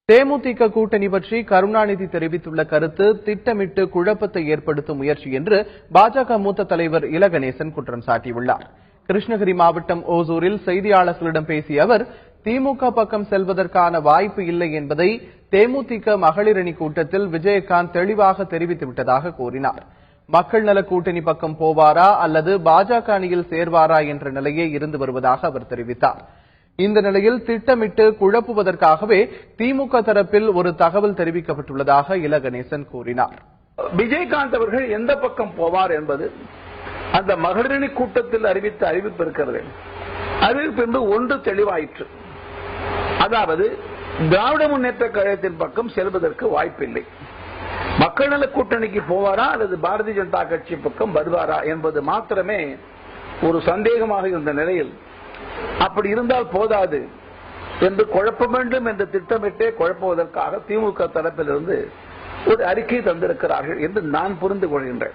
தேமுதிக கூட்டணி பற்றி கருணாநிதி தெரிவித்துள்ள கருத்து திட்டமிட்டு குழப்பத்தை ஏற்படுத்தும் முயற்சி என்று பாஜக மூத்த தலைவர் இல கணேசன் குற்றம் சாட்டியுள்ளார். கிருஷ்ணகிரி மாவட்டம் ஓசூரில் செய்தியாளர்களிடம் பேசிய அவர், திமுக பக்கம் செல்வதற்கான வாய்ப்பு இல்லை என்பதை தேமுதிக மகளிர் அணி கூட்டத்தில் விஜயகாந்த் தெளிவாக தெரிவித்துவிட்டதாக கூறினார். மக்கள் நல கூட்டணி பக்கம் போவாரா அல்லது பாஜக அணியில் சேர்வாரா என்ற நிலையே இருந்து வருவதாக அவர் தெரிவித்தார். இந்த நிலையில் திட்டமிட்டு குழப்புவதற்காகவே திமுக தரப்பில் ஒரு தகவல் தெரிவிக்கப்பட்டுள்ளதாக இல கணேசன் கூறினார். விஜயகாந்த் அவர்கள் எந்த பக்கம் போவார் என்பது அந்த மகளிரணி கூட்டத்தில் அறிவித்த அறிவிப்பு இருக்கிறது. அறிவிப்பு ஒன்று தெளிவாயிற்று. அதாவது திராவிட முன்னேற்ற கழகத்தின் பக்கம் செல்வதற்கு வாய்ப்பில்லை. மக்கள் நல கூட்டணிக்கு போவாரா அல்லது பாரதிய ஜனதா கட்சி பக்கம் வருவாரா என்பது மாத்திரமே ஒரு சந்தேகமாக இருந்த நிலையில், அப்படி இருந்தால் போதாது என்று குழப்ப வேண்டும் என்று திட்டமிட்டே குழப்புவதற்காக திமுக தரப்பிலிருந்து ஒரு அறிக்கை தந்திருக்கிறார்கள் என்று நான் புரிந்து கொள்கின்றேன்.